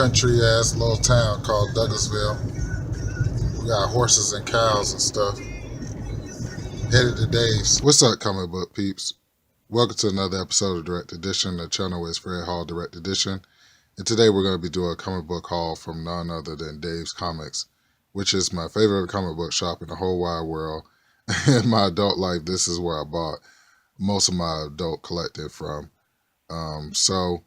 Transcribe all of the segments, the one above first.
country ass little town called Douglasville. We got horses and cows and stuff. Headed to Dave's. What's up, comic book peeps? Welcome to another episode of Direct Edition. The channel is Fred Hall Direct Edition. And today we're going to be doing a comic book haul from none other than Dave's Comics, which is my favorite comic book shop in the whole wide world. In my adult life, this is where I bought most of my adult collecting from. So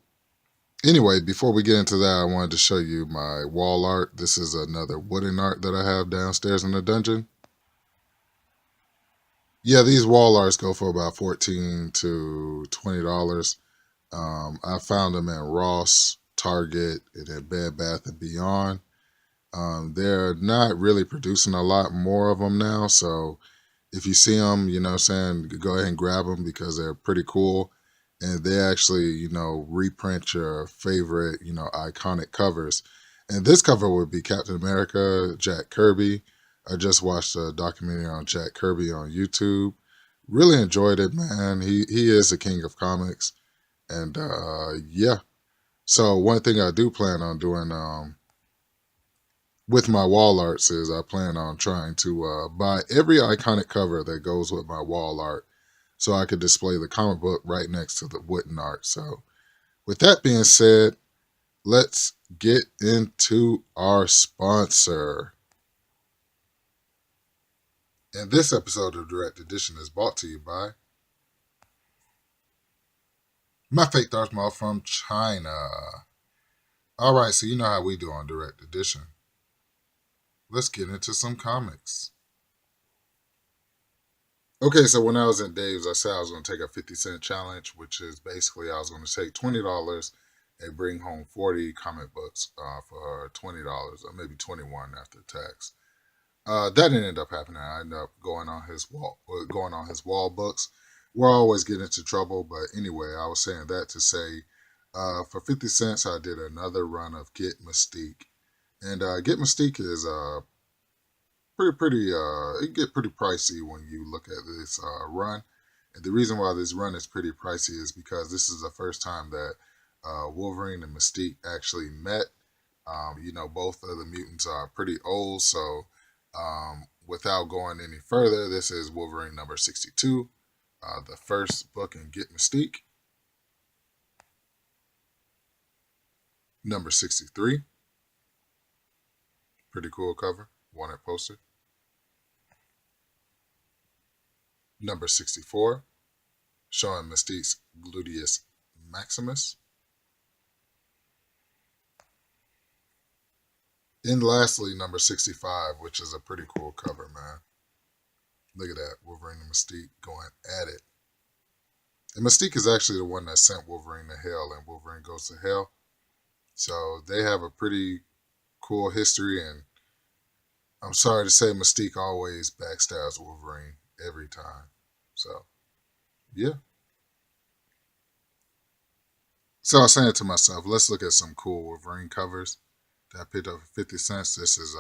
anyway, before we get into that, I wanted to show you my wall art. This is another wooden art that I have downstairs in the dungeon. Yeah, these wall arts go for about $14 to $20. I found them at Ross, Target, and at Bed Bath and Beyond. They're not really producing a lot more of them now, so if you see them, you know what I'm saying, go ahead and grab them because they're pretty cool. And they actually, reprint your favorite, iconic covers. And this cover would be Captain America, Jack Kirby. I just watched a documentary on Jack Kirby on YouTube. Really enjoyed it, man. He is the king of comics. And yeah. So one thing I do plan on doing with my wall arts is I plan on trying to buy every iconic cover that goes with my wall art so I could display the comic book right next to the wooden art. So with that being said, let's get into our sponsor. And this episode of Direct Edition is brought to you by my fake Darth Maul from China. All right, so you know how we do on Direct Edition. Let's get into some comics. Okay, so when I was in Dave's, I said I was going to take a 50-cent challenge, which is basically I was going to take $20 and bring home 40 comic books for $20, or maybe 21 after tax. That didn't end up happening. I ended up going on his wall books. We'll always get into trouble, but anyway, I was saying that to say, for 50 cents, I did another run of Get Mystique. And Get Mystique is pretty it get pretty pricey when you look at this run. And the reason why this run is pretty pricey is because this is the first time that Wolverine and Mystique actually met. Both of the mutants are pretty old, so without going any further, this is Wolverine number 62, the first book in Get Mystique. Number 63, pretty cool cover, wanted poster. Number 64, showing Mystique's gluteus maximus. And lastly, number 65, which is a pretty cool cover, man. Look at that, Wolverine and Mystique going at it. And Mystique is actually the one that sent Wolverine to hell, and Wolverine goes to hell. So they have a pretty cool history, and I'm sorry to say Mystique always backstabs Wolverine every time. So, yeah. So I was saying to myself, let's look at some cool Wolverine covers that I picked up for 50 cents. This is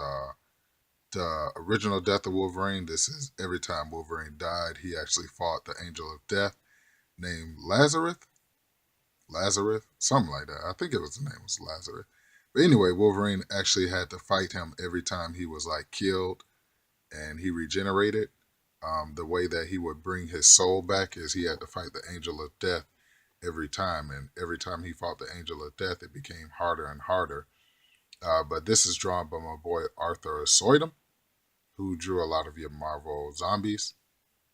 the original Death of Wolverine. This is every time Wolverine died, he actually fought the Angel of Death named Lazarus, something like that. I think his name was Lazarus. But anyway, Wolverine actually had to fight him every time he was like killed and he regenerated. The way that he would bring his soul back is he had to fight the Angel of Death every time. And every time he fought the Angel of Death, it became harder and harder. But this is drawn by my boy Arthur Soydum, who drew a lot of your Marvel zombies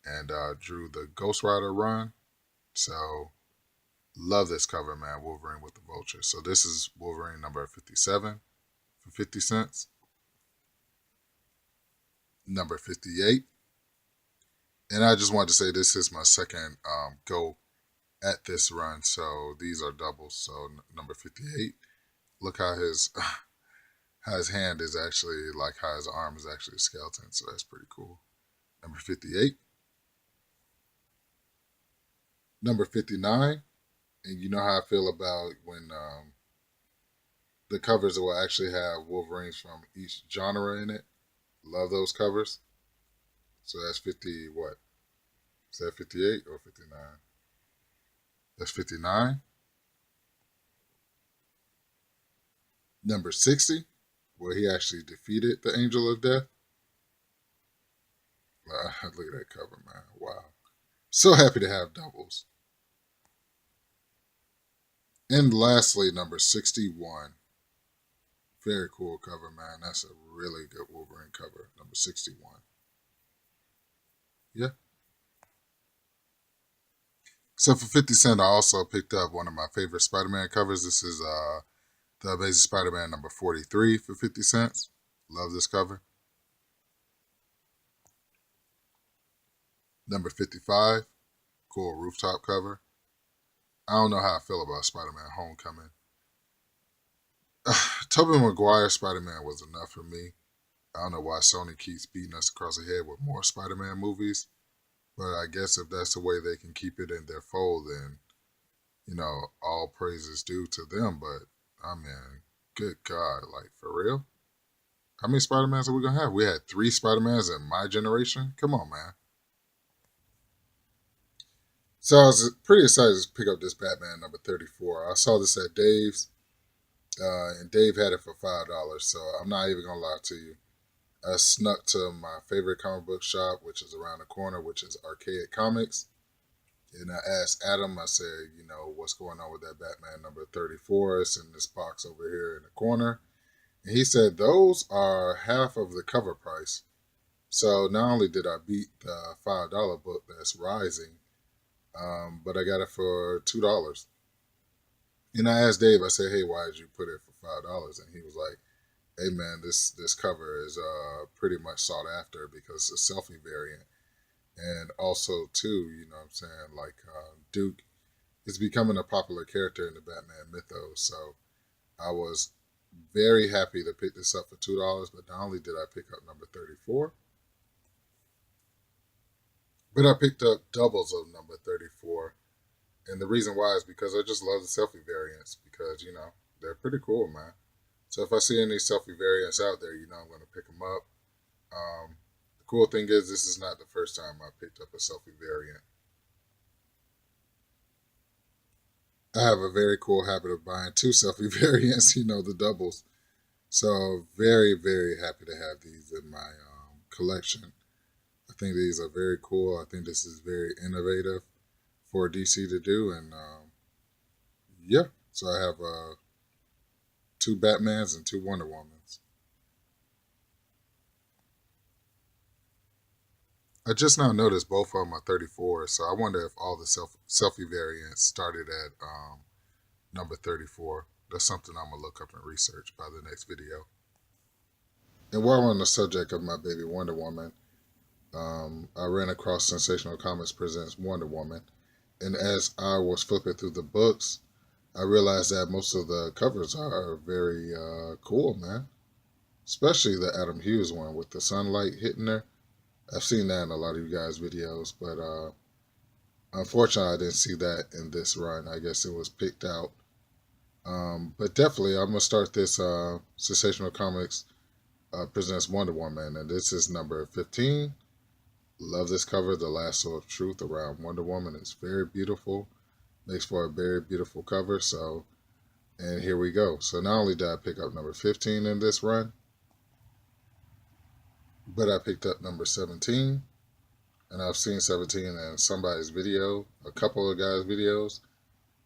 and drew the Ghost Rider run. So love this cover, man. Wolverine with the Vulture. So this is Wolverine number 57 for 50 cents. Number 58. And I just wanted to say this is my second go at this run. So these are doubles. So number 58. Look how his hand is actually like how his arm is actually a skeleton. So that's pretty cool. Number 58. Number 59. And you know how I feel about when the covers will actually have Wolverines from each genre in it. Love those covers. So that's 50, what? Is that 58 or 59? That's 59. Number 60, where he actually defeated the Angel of Death. Look at that cover, man. Wow. So happy to have doubles. And lastly, number 61. Very cool cover, man. That's a really good Wolverine cover. Number 61. Yeah. So for 50 cents, I also picked up one of my favorite Spider-Man covers. This is the Amazing Spider-Man number 43 for 50 cents. Love this cover. Number 55, cool rooftop cover. I don't know how I feel about Spider-Man Homecoming. Tobey Maguire Spider-Man was enough for me. I don't know why Sony keeps beating us across the head with more Spider-Man movies, but I guess if that's the way they can keep it in their fold, then, all praise is due to them. But, I mean, good God, like, for real? How many Spider-Mans are we going to have? We had 3 Spider-Mans in my generation? Come on, man. So I was pretty excited to pick up this Batman number 34. I saw this at Dave's, and Dave had it for $5, so I'm not even going to lie to you. I snuck to my favorite comic book shop, which is around the corner, which is Arcade Comics. And I asked Adam, I said, what's going on with that Batman number 34? It's in this box over here in the corner. And he said, those are half of the cover price. So not only did I beat the $5 book that's Rising, but I got it for $2. And I asked Dave, I said, hey, why did you put it for $5? And he was like, hey man, this cover is pretty much sought after because it's a selfie variant. And also too, you know what I'm saying, like Duke is becoming a popular character in the Batman mythos. So I was very happy to pick this up for $2, but not only did I pick up number 34, but I picked up doubles of number 34. And the reason why is because I just love the selfie variants because, they're pretty cool, man. So if I see any selfie variants out there, I'm going to pick them up. The cool thing is this is not the first time I picked up a selfie variant. I have a very cool habit of buying 2 selfie variants, the doubles. So very, very happy to have these in my collection. I think these are very cool. I think this is very innovative for DC to do. And yeah, so I have 2 Batmans and 2 Wonder Womans. I just now noticed both of them are 34, so I wonder if all the selfie variants started at number 34. That's something I'm going to look up and research by the next video. And while we're on the subject of my baby Wonder Woman, I ran across Sensational Comics Presents Wonder Woman, and as I was flipping through the books, I realized that most of the covers are very cool, man. Especially the Adam Hughes one with the sunlight hitting there. I've seen that in a lot of you guys' videos, but unfortunately, I didn't see that in this run. I guess it was picked out. But definitely, I'm going to start this Sensational Comics Presents Wonder Woman, and this is number 15. Love this cover, The Lasso of Truth around Wonder Woman. It's very beautiful. Makes for a very beautiful cover. So, and here we go. So not only did I pick up number 15 in this run, but I picked up number 17. And I've seen 17 in somebody's video, a couple of guys' videos.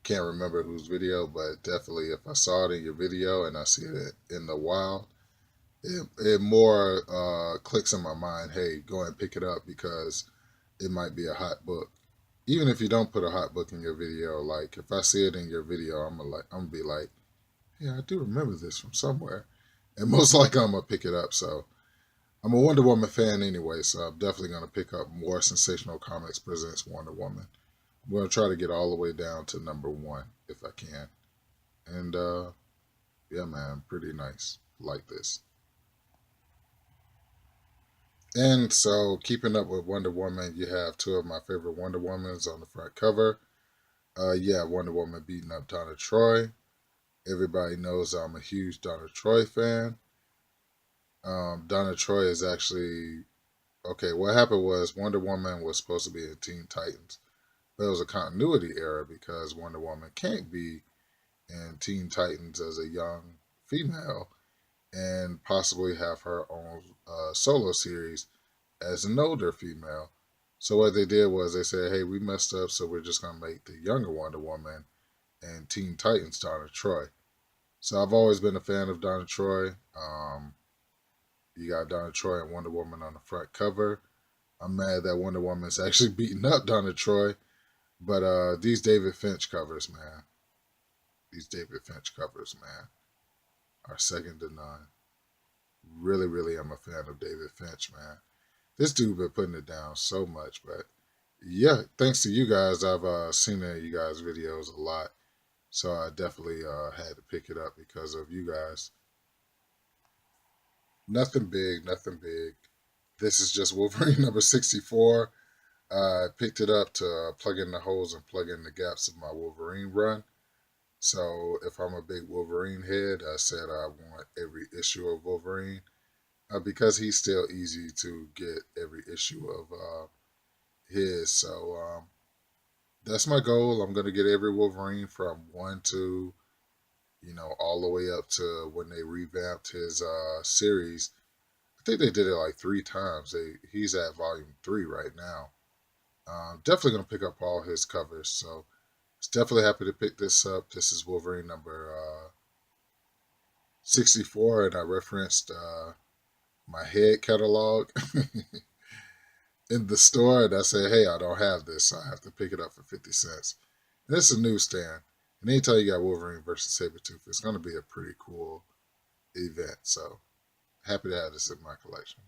Can't remember whose video, but definitely if I saw it in your video and I see it in the wild, it more clicks in my mind, hey, go and pick it up because it might be a hot book. Even if you don't put a hot book in your video, like if I see it in your video, I'm gonna be like, yeah, I do remember this from somewhere. And most likely I'm gonna pick it up. So I'm a Wonder Woman fan anyway, so I'm definitely gonna pick up more Sensational Comics Presents Wonder Woman. I'm gonna try to get all the way down to number 1 if I can. And yeah, man, pretty nice. Like this. And so, keeping up with Wonder Woman, you have 2 of my favorite Wonder Womans on the front cover. Yeah, Wonder Woman beating up Donna Troy. Everybody knows I'm a huge Donna Troy fan. Donna Troy is actually... Okay, what happened was Wonder Woman was supposed to be in Teen Titans. But it was a continuity error because Wonder Woman can't be in Teen Titans as a young female and possibly have her own solo series as an older female. So what they did was they said, "Hey, we messed up, so we're just gonna make the younger Wonder Woman and Teen Titans Donna Troy." So I've always been a fan of Donna Troy. You got Donna Troy and Wonder Woman on the front cover. I'm mad that Wonder Woman's actually beating up Donna Troy, but these David Finch covers, man, these David Finch covers, man, are second to none. Really, really, I'm a fan of David Finch, man. This dude been putting it down so much, but yeah, thanks to you guys, I've seen you guys' videos a lot, so I definitely had to pick it up because of you guys. Nothing big, nothing big. This is just Wolverine number 64. I picked it up to plug in the holes and plug in the gaps of my Wolverine run. So if I'm a big Wolverine head, I said I want every issue of Wolverine because he's still easy to get every issue of his. So that's my goal. I'm going to get every Wolverine from 1 to, all the way up to when they revamped his series. I think they did it like 3 times. He's at volume 3 right now. Definitely going to pick up all his covers. So it's definitely happy to pick this up. This is Wolverine number 64, and I referenced my head catalog in the store, and I said, "Hey, I don't have this, so I have to pick it up for 50 cents." And it's a newsstand, and anytime you got Wolverine versus Sabretooth, it's going to be a pretty cool event. So happy to have this in my collection.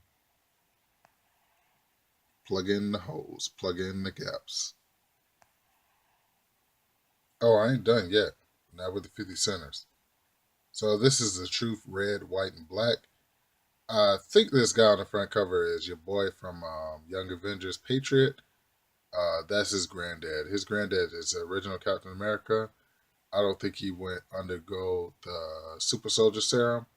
Plug in the holes, plug in the gaps. Oh, I ain't done yet. Not with the 50 centers. So this is the Truth Red, White, and Black. I think this guy on the front cover is your boy from Young Avengers, Patriot. That's his granddad. His granddad is the original Captain America. I don't think he went undergo the Super Soldier Serum,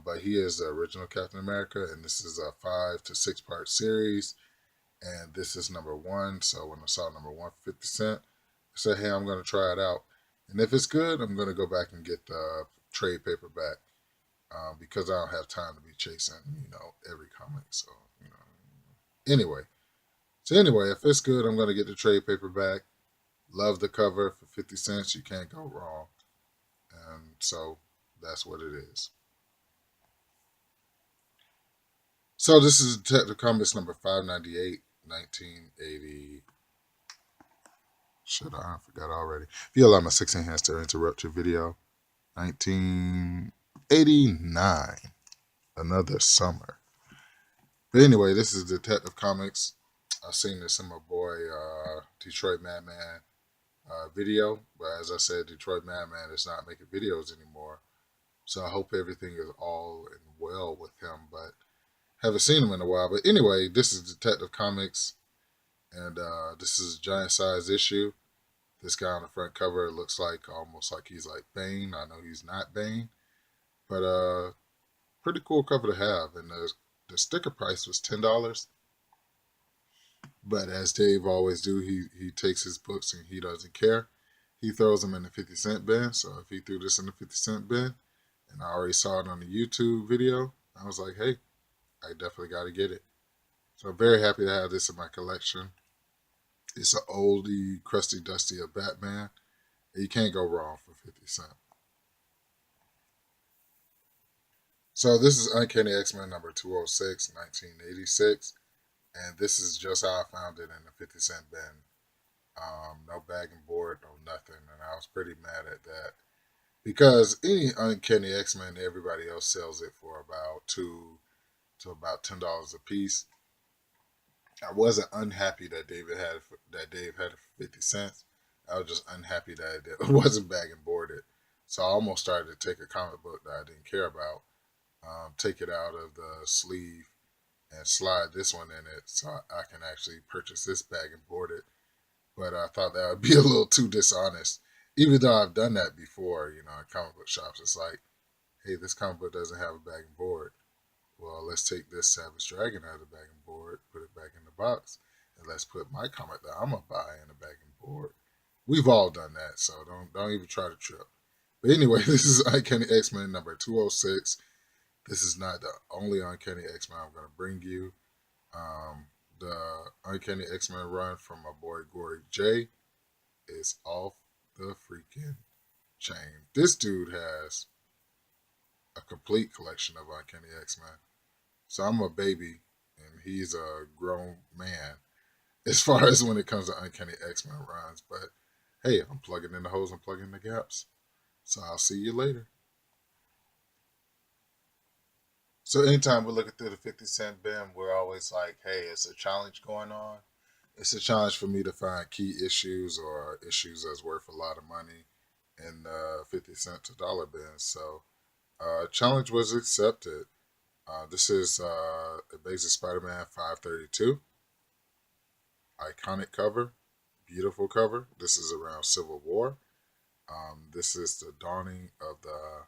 but he is the original Captain America, and this is a 5 to 6 part series, and this is number 1. So when I saw number 1 for 50 cents, I said, "Hey, I'm going to try it out, and if it's good, I'm going to go back and get the trade paperback." Because I don't have time to be chasing, every comic. So, anyway. So anyway, if it's good, I'm gonna get the trade paperback. Love the cover for 50 cents. You can't go wrong. And so that's what it is. So this is Detective Comics number 598, 1980. Shit, I forgot already. If you allow my 16 hands to interrupt your video, 1989. Another summer. But anyway, this is Detective Comics. I've seen this in my boy Detroit Madman video. But as I said, Detroit Madman is not making videos anymore. So I hope everything is all and well with him. But haven't seen him in a while. But anyway, this is Detective Comics. And this is a giant size issue. This guy on the front cover looks like almost like he's like Bane. I know he's not Bane. But pretty cool cover to have. And the sticker price was $10. But as Dave always do, he takes his books and he doesn't care. He throws them in the 50 cent bin. So if he threw this in the 50 cent bin, and I already saw it on the YouTube video, I was like, hey, I definitely got to get it. So I'm very happy to have this in my collection. It's an oldie, crusty, dusty of Batman. You can't go wrong for 50 cents. So this is Uncanny X-Men number 206, 1986. And this is just how I found it in the 50 cent bin. No bag and board, no nothing. And I was pretty mad at that. Because any Uncanny X-Men, everybody else sells it for about $2 to about $10 a piece. I wasn't unhappy that Dave had it for 50 cents. I was just unhappy that it wasn't bag and boarded. So I almost started to take a comic book that I didn't care about, take it out of the sleeve, and slide this one in it so I can actually purchase this bag and board it. But I thought that would be a little too dishonest. Even though I've done that before, in comic book shops. It's like, hey, this comic book doesn't have a bag and board. Well, let's take this Savage Dragon out of the bag and board, put it back in the box, and let's put my comic that I'm going to buy in the bag and board. We've all done that, so don't even try to trip. But anyway, this is Uncanny X-Men number 206. This is not the only Uncanny X-Men I'm going to bring you. The Uncanny X-Men run from my boy Gory J is off the freaking chain. This dude has a complete collection of Uncanny X-Men. So I'm a baby and he's a grown man as far as when it comes to Uncanny X-Men runs. But hey, I'm plugging in the holes and plugging in the gaps. So I'll see you later. So anytime we're looking through the 50 cent bin, we're always like, hey, it's a challenge going on. It's a challenge for me to find key issues or issues that's worth a lot of money in the 50 cent to dollar bin. So challenge was accepted. This is a basic Spider-Man 532. Iconic cover. Beautiful cover. This is around Civil War. This is the dawning of the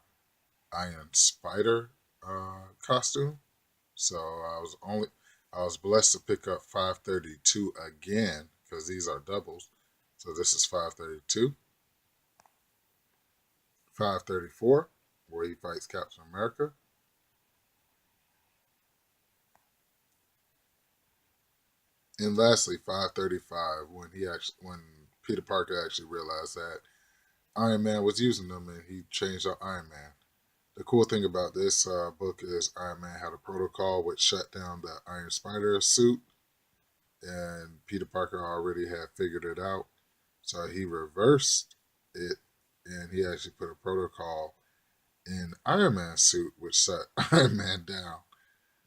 Iron Spider costume. So I was blessed to pick up 532 again because these are doubles. So this is 532, 534, where he fights Captain America, and lastly 535 when Peter Parker actually realized that Iron Man was using them and he changed out Iron Man. The cool thing about this book is Iron Man had a protocol which shut down the Iron Spider suit, and Peter Parker already had figured it out. So he reversed it, and he actually put a protocol in Iron Man's suit, which shut Iron Man down.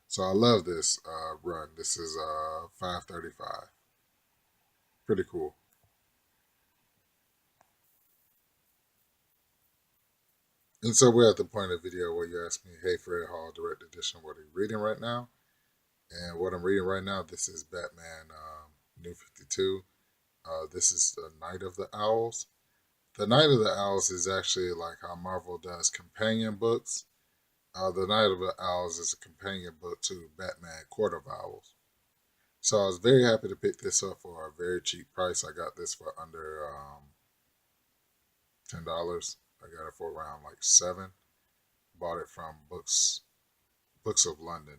So I love this run. This is 535. Pretty cool. And so we're at the point of the video where you ask me, hey, Fred Hall, Direct Edition, what are you reading right now? And what I'm reading right now, this is Batman New 52. This is the Night of the Owls. The Night of the Owls is actually like how Marvel does companion books. The Night of the Owls is a companion book to Batman Court of Owls. So I was very happy to pick this up for a very cheap price. I got this for under $10. I got it for around like $7. Bought it from Books of London.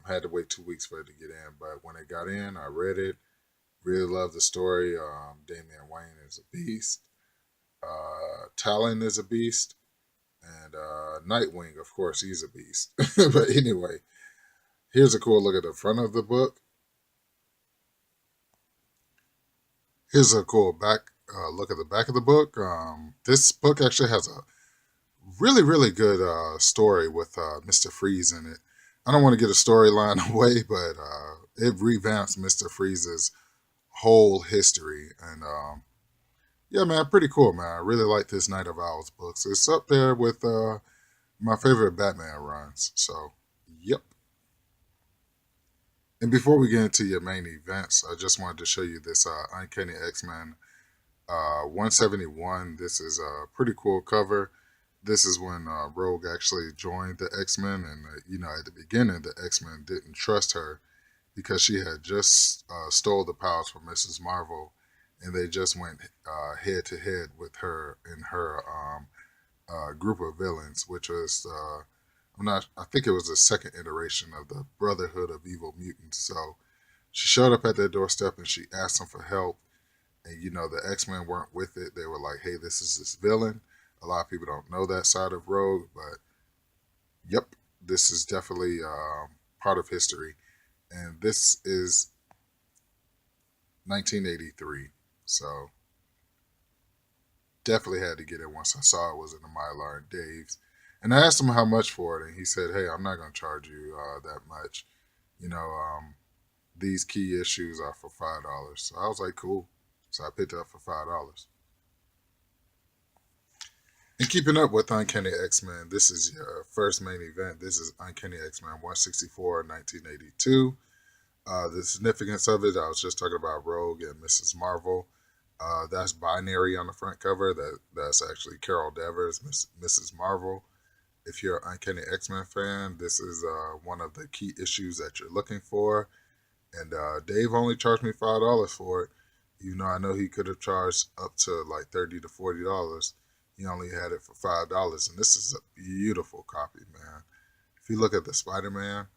Had to wait 2 weeks for it to get in, but when it got in, I read it. Really loved the story. Damian Wayne is a beast. Talon is a beast. And Nightwing, of course, he's a beast. But anyway, here's a cool look at the front of the book. Here's a cool back look at the back of the book. This book actually has a really, really good story with Mr. Freeze in it. I don't want to get a storyline away, but it revamps Mr. Freeze's whole history. And yeah, man, pretty cool, man. I really like this Night of Owls books. It's up there with my favorite Batman runs. So, yep. And before we get into your main events, I just wanted to show you this Uncanny X-Men 171. This is a pretty cool cover. This is when Rogue actually joined the X-Men, and at the beginning, the X-Men didn't trust her because she had just stole the powers from Mrs. Marvel, and they just went head to head with her in her group of villains, which was I think it was the second iteration of the Brotherhood of Evil Mutants. So she showed up at their doorstep and she asked them for help. And the X-Men weren't with it. They were like, hey, this is this villain. A lot of people don't know that side of Rogue, but yep, this is definitely part of history. And this is 1983. So definitely had to get it once I saw it was in the Mylar and Dave's. And I asked him how much for it, and he said, hey, I'm not going to charge you that much. You know, these key issues are for $5. So I was like, cool. So I picked it up for $5. And keeping up with Uncanny X-Men, this is your first main event. This is Uncanny X-Men 164, 1982. The significance of it, I was just talking about Rogue and Mrs. Marvel. That's binary on the front cover. That's actually Carol Danvers, Mrs. Marvel. If you're an Uncanny X-Men fan, this is one of the key issues that you're looking for. And Dave only charged me $5 for it. I know he could have charged up to like $30 to $40. He only had it for $5, and this is a beautiful copy, man. If you look at the Spider-Man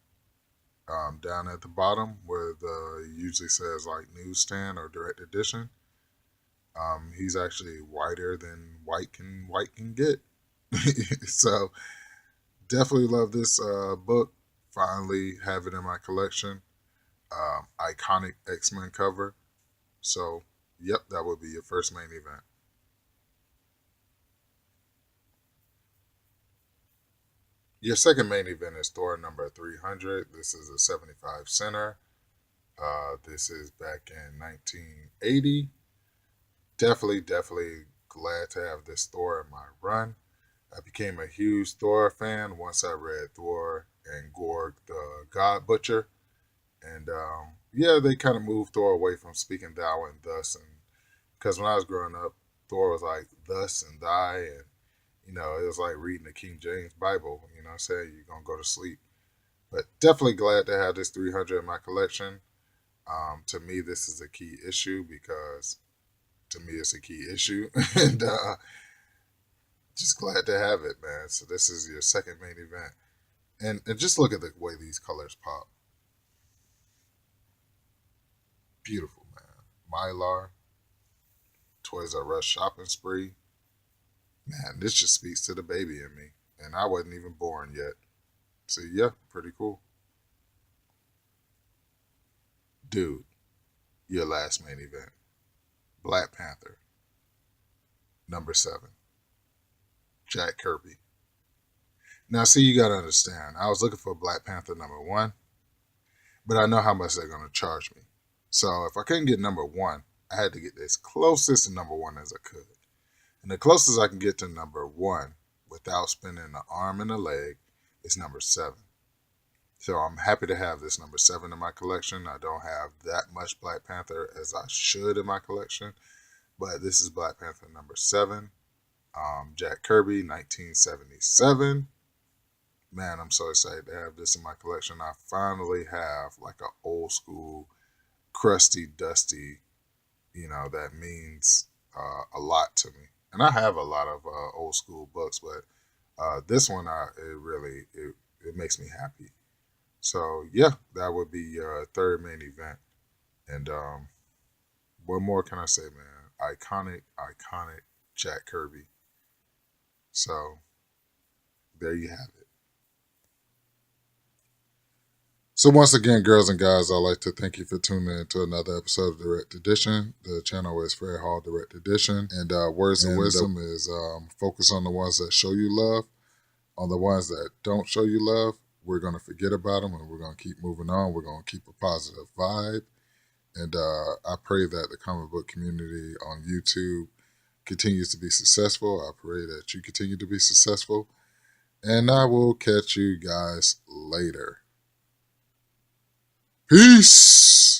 down at the bottom where the usually says like newsstand or direct edition, he's actually whiter than white can get. So definitely love this book. Finally have it in my collection. Iconic X-Men cover. So, yep, that would be your first main event. Your second main event is Thor number 300. This is a 75 center. This is back in 1980. Definitely glad to have this Thor in my run. I became a huge Thor fan once I read Thor and Gorg the God Butcher. And yeah, they kind of moved Thor away from speaking thou and thus. And because when I was growing up, Thor was like thus and thy. And, it was like reading the King James Bible. You know what I'm saying? You're going to go to sleep. But definitely glad to have this 300 in my collection. To me, this is a key issue because to me, it's a key issue. And just glad to have it, man. So this is your second main event. And just look at the way these colors pop. Beautiful, man. Mylar, Toys R Us shopping spree. Man, this just speaks to the baby in me. And I wasn't even born yet. So yeah, pretty cool. Dude, your last main event. Black Panther, number 7. Jack Kirby. Now, see, you gotta understand. I was looking for Black Panther number 1, but I know how much they're gonna charge me. So if I couldn't get number 1, I had to get as closest to number 1 as I could. And the closest I can get to number 1 without spending an arm and a leg is number 7. So I'm happy to have this number 7 in my collection. I don't have that much Black Panther as I should in my collection, but this is Black Panther number 7. Jack Kirby, 1977. Man, I'm so excited to have this in my collection. I finally have like an old school, crusty, dusty, that means a lot to me. And I have a lot of old school books, but this one, it makes me happy. So yeah, that would be your third main event. And what more can I say, man? Iconic Jack Kirby. So there you have it. So once again, girls and guys, I'd like to thank you for tuning in to another episode of Direct Edition. The channel is Fred Hall Direct Edition. And words of wisdom is focus on the ones that show you love. On the ones that don't show you love, we're going to forget about them and we're going to keep moving on. We're going to keep a positive vibe. And I pray that the comic book community on YouTube continues to be successful. I pray that you continue to be successful. And I will catch you guys later. Peace.